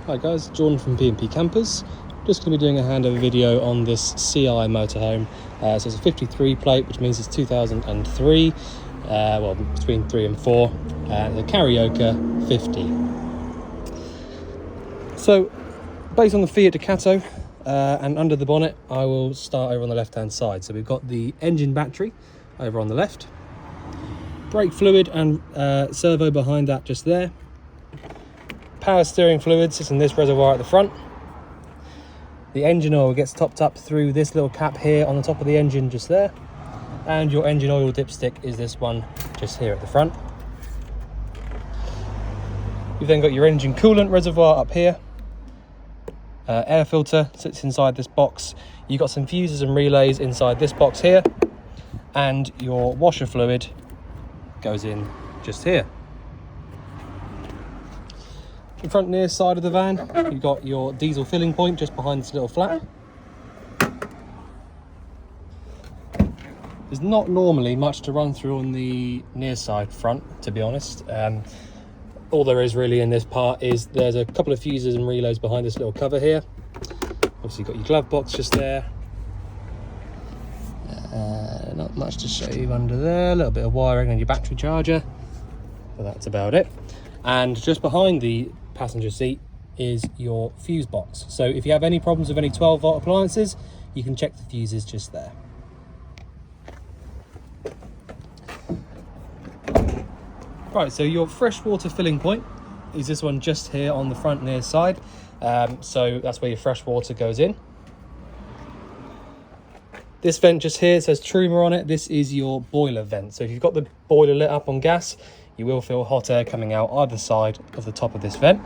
Hi guys, Jordan from P&P Campers. Just going to be doing a handover video on this CI motorhome. So it's a 53 plate, which means it's 2003, well between 3 and 4, the Carioca 50. So based on the Fiat Ducato and under the bonnet, I will start over on the left hand side. So we've got the engine battery over on the left, brake fluid and servo behind that just there. Power steering fluid sits in this reservoir at the front. The engine oil gets topped up through this little cap here on the top of the engine just there, and your engine oil dipstick is this one just here at the front. You've then got your engine coolant reservoir up here. Air filter sits inside this box. You've got some fuses and relays inside this box here, and your washer fluid goes in just here. The front near side of the van, you've got your diesel filling point just behind this little flap. There's not normally much to run through on the near side front, to be honest. All there is really in this part is there's a couple of fuses and relays behind this little cover here. Obviously you've got your glove box just there. Not much to show you under there. A little bit of wiring and your battery charger, but that's about it. And just behind the passenger seat is your fuse box. So if you have any problems with any 12-volt appliances, you can check the fuses just there. Right, so your freshwater filling point is this one just here on the front near side. So that's where your fresh water goes in. This vent just here says Truma on it. This is your boiler vent. So if you've got the boiler lit up on gas, you will feel hot air coming out either side of the top of this vent.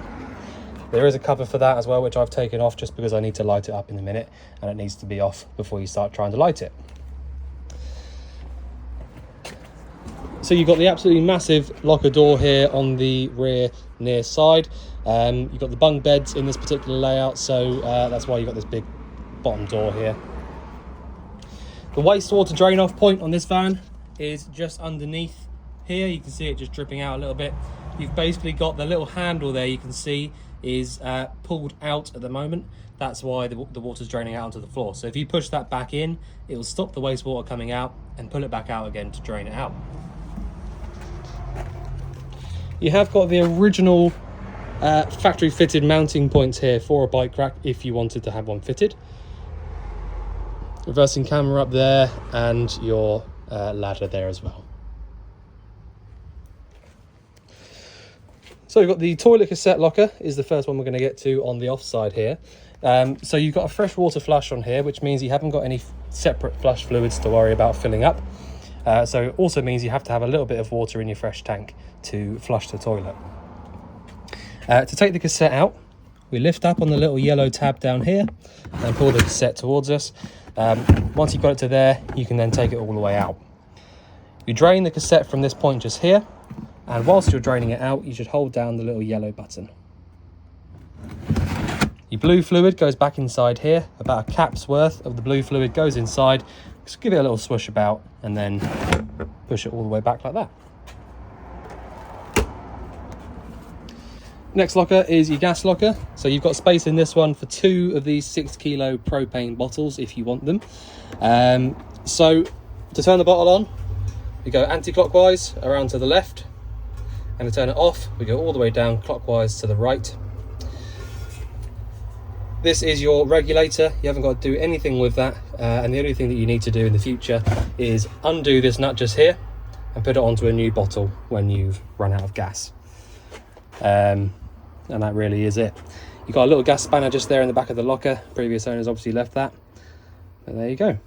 There is a cover for that as well, which I've taken off just because I need to light it up in a minute, and it needs to be off before you start trying to light it. So you've got the absolutely massive locker door here on the rear near side. You've got the bunk beds in this particular layout, so that's why you've got this big bottom door here. The wastewater drain off point on this van is just underneath here. You can see it just dripping out a little bit. You've basically got the little handle there, you can see is pulled out at the moment. That's why the water's draining out onto the floor. So if you push that back in, it will stop the wastewater coming out and pull it back out again to drain it out. You have got the original factory fitted mounting points here for a bike rack if you wanted to have one fitted. Reversing camera up there and your ladder there as well. So we've got the toilet cassette locker is the first one we're going to get to on the offside here. So you've got a fresh water flush on here, which means you haven't got any separate flush fluids to worry about filling up. So it also means you have to have a little bit of water in your fresh tank to flush the toilet. To take the cassette out, we lift up on the little yellow tab down here and pull the cassette towards us. Once you've got it to there, you can then take it all the way out. You drain the cassette from this point just here, and whilst you're draining it out, you should hold down the little yellow button. Your blue fluid goes back inside here. About a cap's worth of the blue fluid goes inside. Just give it a little swoosh about and then push it all the way back like that. Next locker is your gas locker. So you've got space in this one for 2 of these 6 kilo propane bottles if you want them. So to turn the bottle on, we go anti-clockwise around to the left, and to turn it off, we go all the way down clockwise to the right. This is your regulator. You haven't got to do anything with that, and the only thing that you need to do in the future is undo this nut just here and put it onto a new bottle when you've run out of gas. And that really is it. You've got a little gas spanner just there in the back of the locker. Previous owners obviously left that, but there you go.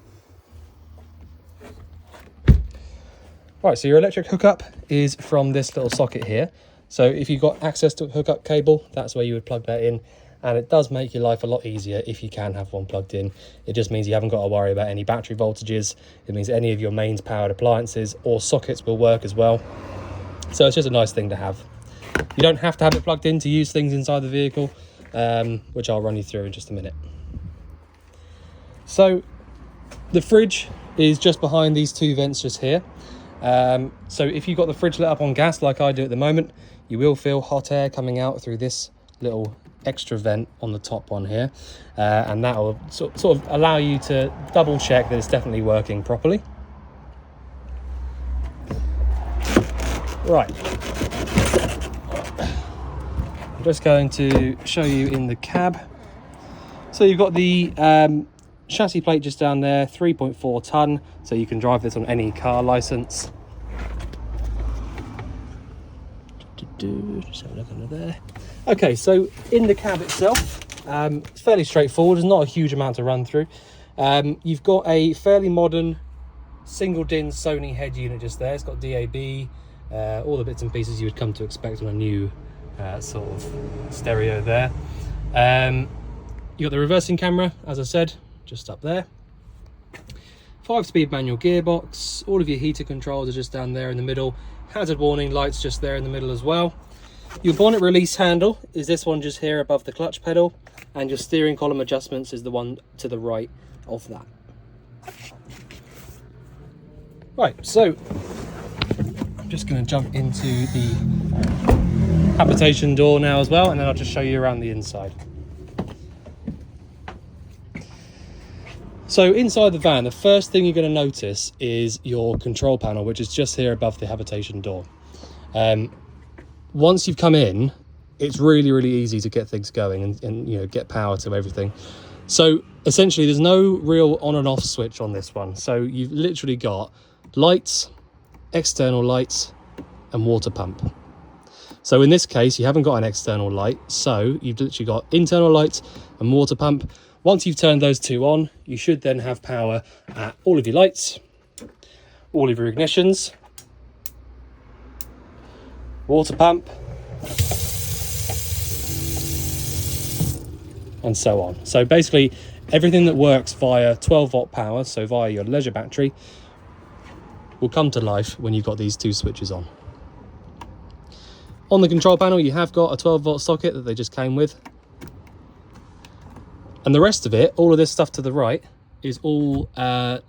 Right, so your electric hookup is from this little socket here. So if you've got access to a hookup cable, that's where you would plug that in. And it does make your life a lot easier if you can have one plugged in. It just means you haven't got to worry about any battery voltages. It means any of your mains powered appliances or sockets will work as well. So it's just a nice thing to have. You don't have to have it plugged in to use things inside the vehicle, which I'll run you through in just a minute. So the fridge is just behind these 2 vents just here. So if you've got the fridge lit up on gas like I do at the moment, you will feel hot air coming out through this little extra vent on the top one here, and that will sort of allow you to double check that it's definitely working properly. Right, I'm just going to show you in the cab. So you've got the chassis plate just down there, 3.4 ton, so you can drive this on any car license. Just have a look under there. Okay, so in the cab itself, it's fairly straightforward. There's not a huge amount to run through. You've got a fairly modern single DIN Sony head unit just there. It's got DAB, all the bits and pieces you would come to expect on a new sort of stereo there. You got the reversing camera, as I said, just up there. 5-speed manual gearbox. All of your heater controls are just down there in the middle. Hazard warning lights just there in the middle as well. Your bonnet release handle is this one just here above the clutch pedal, and your steering column adjustments is the one to the right of that. Right, so I'm just going to jump into the habitation door now as well, and then I'll just show you around the inside. So inside the van, the first thing you're going to notice is your control panel, which is just here above the habitation door. Once you've come in, it's really, really easy to get things going and you know, get power to everything. So essentially there's no real on and off switch on this one. So you've literally got lights, external lights and water pump. So in this case, you haven't got an external light. So you've literally got internal lights and water pump. Once you've turned those two on, you should then have power at all of your lights, all of your ignitions, water pump, and so on. So basically everything that works via 12-volt power, so via your leisure battery, will come to life when you've got these two switches on. On the control panel, you have got a 12-volt socket that they just came with. And the rest of it, all of this stuff to the right, is all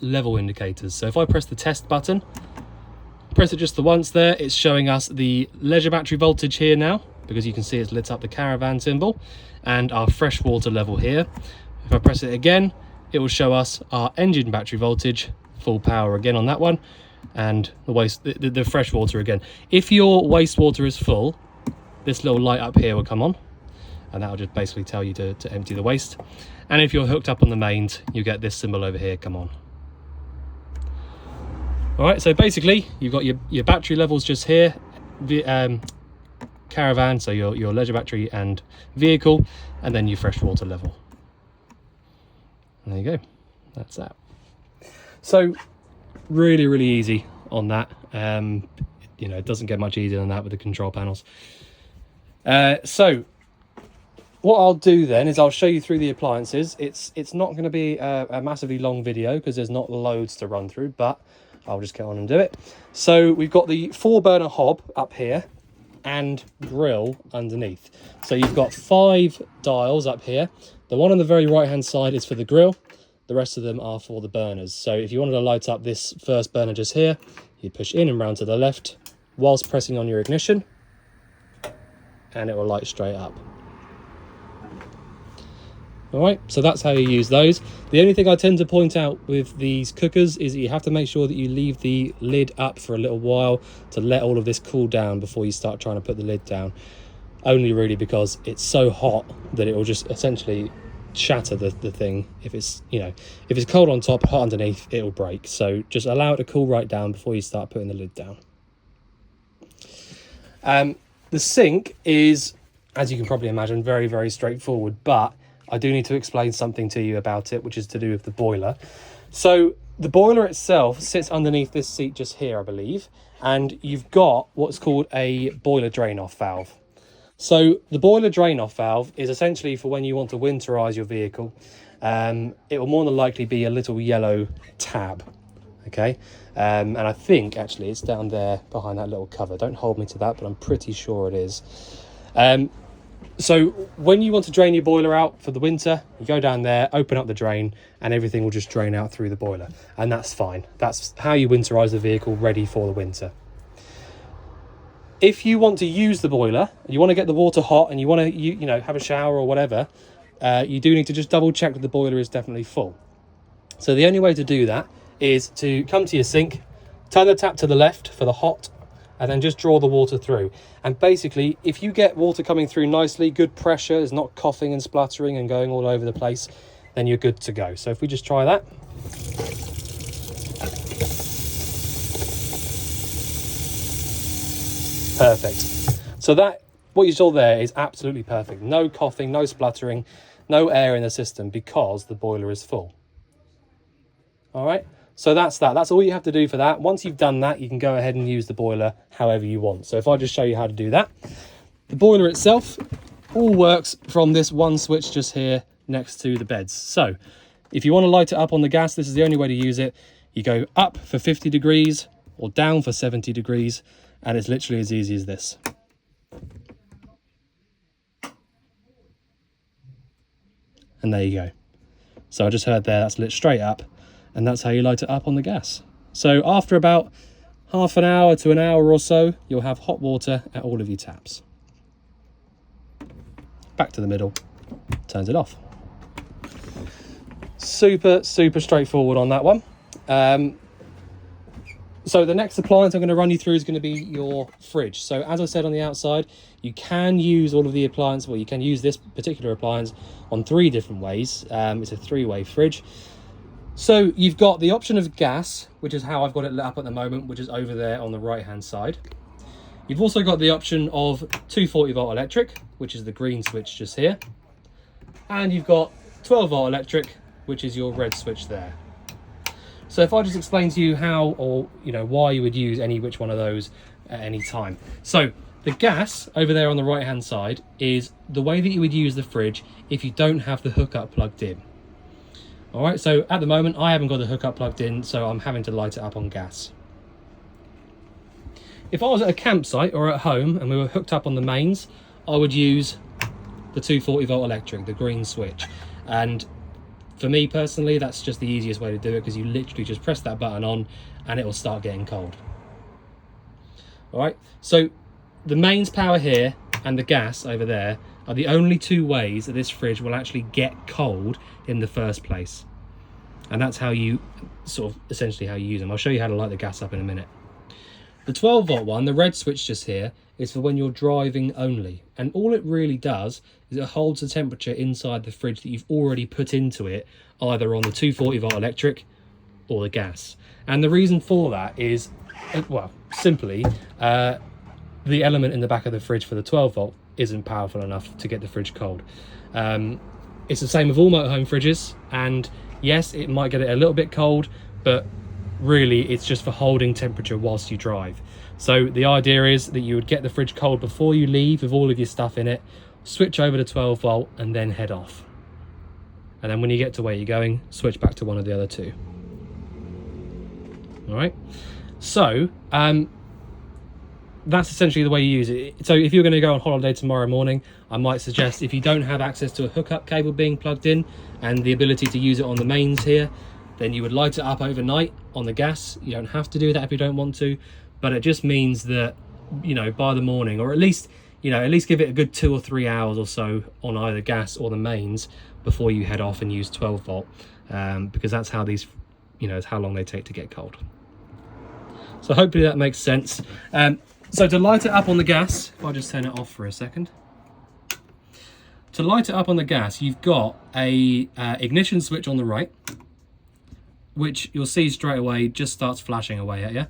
level indicators. So if I press the test button, press it just the once there, it's showing us the leisure battery voltage here now, because you can see it's lit up the caravan symbol, and our fresh water level here. If I press it again, it will show us our engine battery voltage, full power again on that one, and the fresh water again. If your wastewater is full, this little light up here will come on, and that'll just basically tell you to empty the waste. And if you're hooked up on the mains, you get this symbol over here come on. All right, so basically you've got your battery levels just here, the caravan, so your leisure battery and vehicle, and then your fresh water level. And there you go, that's that. So really, really easy on that. You know, it doesn't get much easier than that with the control panels. So what I'll do then is I'll show you through the appliances. It's not going to be a massively long video because there's not loads to run through, but I'll just get on and do it. So we've got the 4-burner hob up here and grill underneath. So you've got 5 dials up here. The one on the very right hand side is for the grill. The rest of them are for the burners. So if you wanted to light up this first burner just here, you push in and round to the left whilst pressing on your ignition, and it will light straight up. All right, so that's how you use those. The only thing I tend to point out with these cookers is that you have to make sure that you leave the lid up for a little while to let all of this cool down before you start trying to put the lid down. Only really because it's so hot that it will just essentially shatter the thing. If it's, you know, if it's cold on top, hot underneath, it'll break. So just allow it to cool right down before you start putting the lid down. The sink is, as you can probably imagine, very, very straightforward, but I do need to explain something to you about it, which is to do with the boiler. So the boiler itself sits underneath this seat just here, I believe, and you've got what's called a boiler drain-off valve. So the boiler drain-off valve is essentially for when you want to winterize your vehicle. It will more than likely be a little yellow tab, okay? And I think, actually, it's down there behind that little cover. Don't hold me to that, but I'm pretty sure it is. So when you want to drain your boiler out for the winter, you go down there, open up the drain, and everything will just drain out through the boiler. And that's fine. That's how you winterize the vehicle ready for the winter. If you want to use the boiler, you want to get the water hot and you want to, you know, have a shower or whatever, you do need to just double check that the boiler is definitely full. So the only way to do that is to come to your sink, turn the tap to the left for the hot, and then just draw the water through. And basically, if you get water coming through nicely, good pressure, is not coughing and spluttering and going all over the place, then you're good to go. So if we just try that. Perfect. So that, what you saw there is absolutely perfect. No coughing, no spluttering, no air in the system because the boiler is full. All right, so that's that. That's all you have to do for that. Once you've done that, you can go ahead and use the boiler however you want. So if I just show you how to do that. The boiler itself all works from this one switch just here next to the beds. So if you want to light it up on the gas, this is the only way to use it. You go up for 50 degrees or down for 70 degrees. And it's literally as easy as this. And there you go. So I just heard there, that's lit straight up, and that's how you light it up on the gas. So after about half an hour to an hour or so, you'll have hot water at all of your taps. Back to the middle, turns it off. Super straightforward on that one. So the next appliance I'm going to run you through is going to be your fridge. So as I said on the outside, you can use all of the appliances, well, you can use this particular appliance on 3 different ways. It's a 3-way fridge. So you've got the option of gas, which is how I've got it lit up at the moment, which is over there on the right-hand side. You've also got the option of 240-volt electric, which is the green switch just here. And you've got 12-volt electric, which is your red switch there. So if I just explain to you how, or you know, why you would use which one of those at any time. So the gas over there on the right hand side is the way that you would use the fridge if you don't have the hookup plugged in. All right, so at the moment I haven't got the hookup plugged in, so I'm having to light it up on gas. If I was at a campsite or at home and we were hooked up on the mains, I would use the 240-volt electric, the green switch. And for me personally, that's just the easiest way to do it, because you literally just press that button on and it will start getting cold. All right, so the mains power here and the gas over there are the only 2 ways that this fridge will actually get cold in the first place. And that's how you essentially how you use them. I'll show you how to light the gas up in a minute. The 12-volt one, the red switch just here, is for when you're driving only. And all it really does is it holds the temperature inside the fridge that you've already put into it, either on the 240-volt electric or the gas. And the reason for that is, well, simply, the element in the back of the fridge for the 12-volt isn't powerful enough to get the fridge cold. It's the same with all motorhome fridges, and yes, it might get it a little bit cold, but really it's just for holding temperature whilst you drive. So the idea is that you would get the fridge cold before you leave with all of your stuff in it, switch over to 12-volt and then head off. And then when you get to where you're going, switch back to one of the other 2. All right, so that's essentially the way you use it. So if you're going to go on holiday tomorrow morning, I might suggest, if you don't have access to a hookup cable being plugged in and the ability to use it on the mains here, then you would light it up overnight on the gas. You don't have to do that if you don't want to, but it just means that, you know, by the morning, or at least give it a good 2 or 3 hours or so on either gas or the mains before you head off and use 12-volt, because that's how these, it's how long they take to get cold. So hopefully that makes sense. So to light it up on the gas, if I just turn it off for a second. To light it up on the gas, you've got a ignition switch on the right, which you'll see straight away just starts flashing away at you.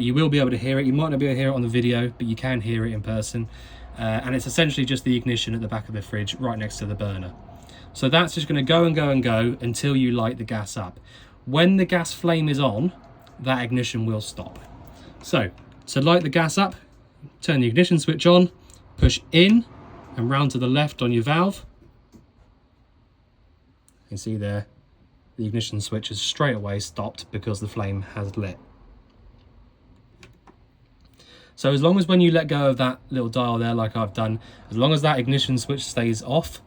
You will be able to hear it. You might not be able to hear it on the video, but you can hear it in person. And it's essentially just the ignition at the back of the fridge right next to the burner. So that's just going to go and go and go until you light the gas up. When the gas flame is on, that ignition will stop. So to light the gas up, turn the ignition switch on, push in and round to the left on your valve. You see there, the ignition switch is straight away stopped because the flame has lit. So as long as when you let go of that little dial there, like I've done, as long as that ignition switch stays off,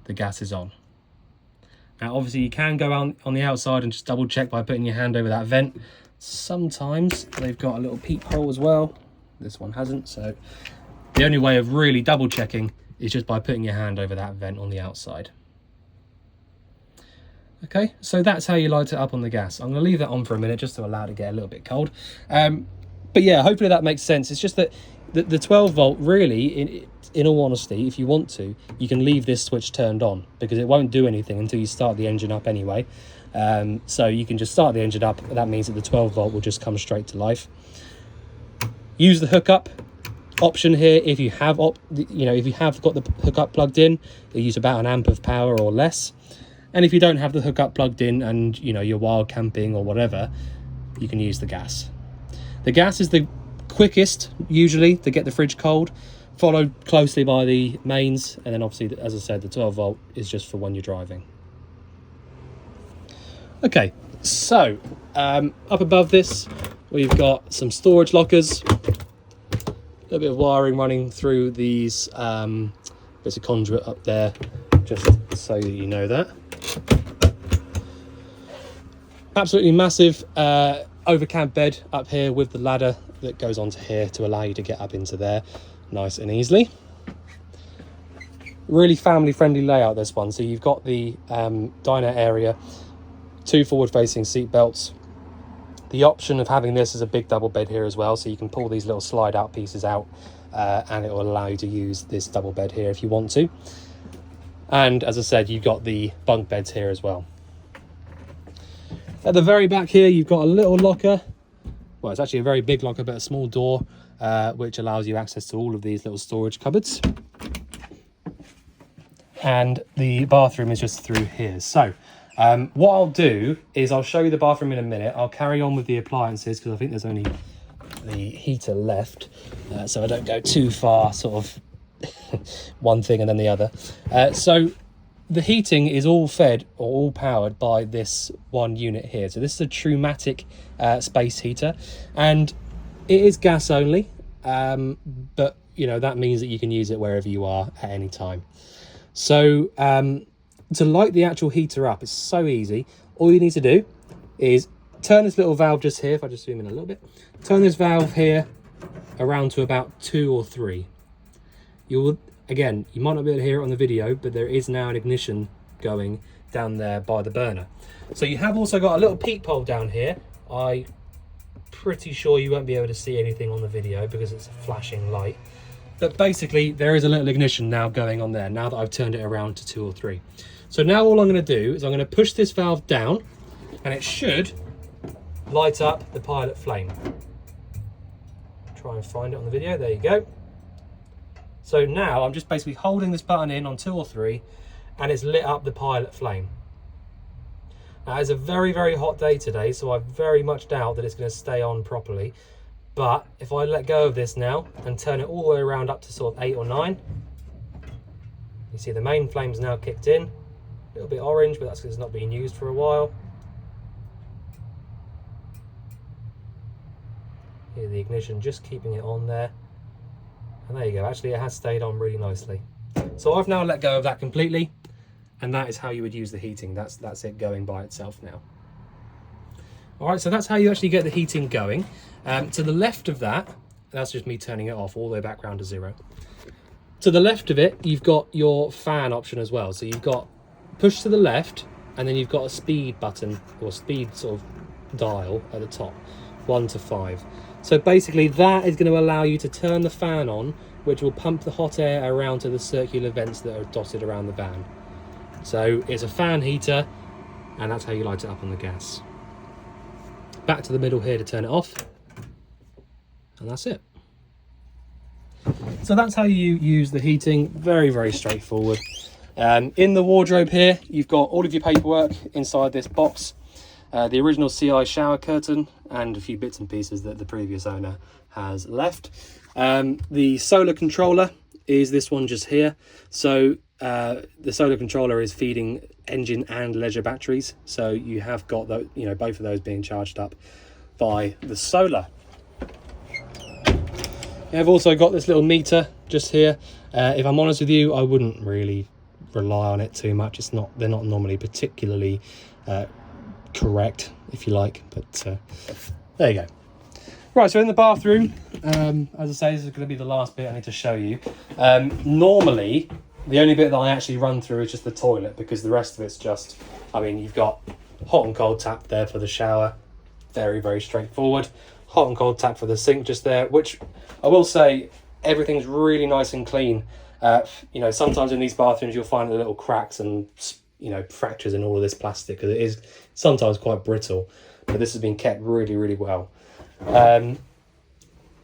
the gas is on. Now obviously you can go on the outside and just double check by putting your hand over that vent. Sometimes they've got a little peephole as well. This one hasn't. So the only way of really double checking is just by putting your hand over that vent on the outside. Okay, so that's how you light it up on the gas. I'm going to leave that on for a minute just to allow it to get a little bit cold. But yeah, hopefully that makes sense. It's just that the 12 volt really, in all honesty, if you want to, you can leave this switch turned on because it won't do anything until you start the engine up anyway. So you can just start the engine up. That means that the 12 volt will just come straight to life. Use the hookup option here if you have if you have got the hookup plugged in. You use about 1 amp of power or less. And if you don't have the hookup plugged in and you're wild camping or whatever, you can use the gas. The gas is the quickest usually to get the fridge cold, followed closely by the mains, and then obviously, as I said, the 12 volt is just for when you're driving. Okay, so up above this we've got some storage lockers, a little bit of wiring running through these bits of conduit up there, just so you know that. Absolutely massive overcab bed up here with the ladder that goes onto here to allow you to get up into there nice and easily. Really family friendly layout, this one. So you've got the diner area, 2 forward facing seat belts, the option of having this as a big double bed here as well, so you can pull these little slide out pieces out and it will allow you to use this double bed here if you want to. And as I said, you've got the bunk beds here as well. At the very back here, you've got a little locker. Well, it's actually a very big locker, but a small door, which allows you access to all of these little storage cupboards. And the bathroom is just through here. So what I'll do is I'll show you the bathroom in a minute. I'll carry on with the appliances because I think there's only the heater left. So I don't go too far, sort of one thing and then the other. So the heating is all fed or all powered by this one unit here. So this is a Trumatic space heater, and it is gas only, but that means that you can use it wherever you are at any time. So to light the actual heater up, it's so easy. All you need to do is turn this little valve just here. If I just zoom in a little bit, turn this valve here around to about 2 or 3. Again, you might not be able to hear it on the video, but there is now an ignition going down there by the burner. So you have also got a little peephole down here. I'm pretty sure you won't be able to see anything on the video because it's a flashing light. But basically, there is a little ignition now going on there, now that I've turned it around to 2 or 3. So now all I'm going to do is I'm going to push this valve down, and it should light up the pilot flame. Try and find it on the video. There you go. So now I'm just basically holding this button in on 2 or 3 and it's lit up the pilot flame. Now it's a very, very hot day today, so I very much doubt that it's going to stay on properly. But if I let go of this now and turn it all the way around up to sort of 8 or 9, you see the main flame's now kicked in. A little bit orange, but that's because it's not being used for a while. Here's the ignition just keeping it on there. And there you go, actually it has stayed on really nicely. So I've now let go of that completely, and that is how you would use the heating. That's it going by itself now. All right, so that's how you actually get the heating going. To the left of that, that's just me turning it off all the way back round to 0. To the left of it, you've got your fan option as well. So you've got push to the left, and then you've got a speed button or speed sort of dial at the top, 1 to 5. So basically that is going to allow you to turn the fan on, which will pump the hot air around to the circular vents that are dotted around the van. So it's a fan heater, and that's how you light it up on the gas. Back to the middle here to turn it off, and that's it. So that's how you use the heating. Very, very straightforward. In the wardrobe here, you've got all of your paperwork inside this box. The original CI shower curtain and a few bits and pieces that the previous owner has left. The solar controller is this one just here. So the solar controller is feeding engine and leisure batteries. So you have got both of those being charged up by the solar. You have also got this little meter just here. If I'm honest with you, I wouldn't really rely on it too much. They're not normally particularly correct, if you like, but there you go. Right, so in the bathroom, as I say, this is going to be the last bit I need to show you. Normally, the only bit that I actually run through is just the toilet, because the rest of it's just, I mean, you've got hot and cold tap there for the shower. Very, very straightforward. Hot and cold tap for the sink just there, which I will say, everything's really nice and clean. You know, sometimes in these bathrooms you'll find the little cracks and, you know, fractures in all of this plastic, because it is sometimes quite brittle. But this has been kept really, really well.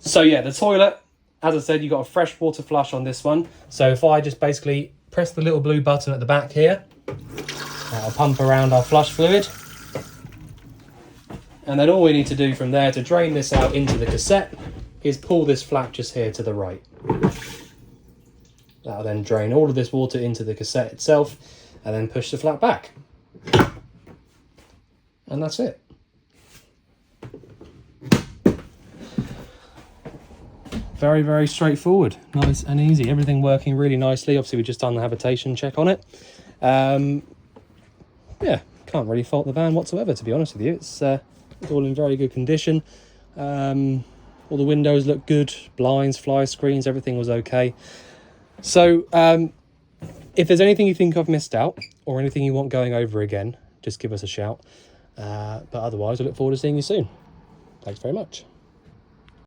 So yeah, the toilet, as I said, you've got a fresh water flush on this one. So if I just basically press the little blue button at the back here, that'll pump around our flush fluid. And then all we need to do from there to drain this out into the cassette is pull this flap just here to the right. That'll then drain all of this water into the cassette itself, and then push the flap back. And that's it. Very, very straightforward, nice and easy. Everything working really nicely. Obviously, we've just done the habitation check on it. Yeah, can't really fault the van whatsoever, to be honest with you. It's all in very good condition. All the windows look good, blinds, fly screens, everything was okay. So if there's anything you think I've missed out or anything you want going over again, just give us a shout. But otherwise, I look forward to seeing you soon. Thanks very much.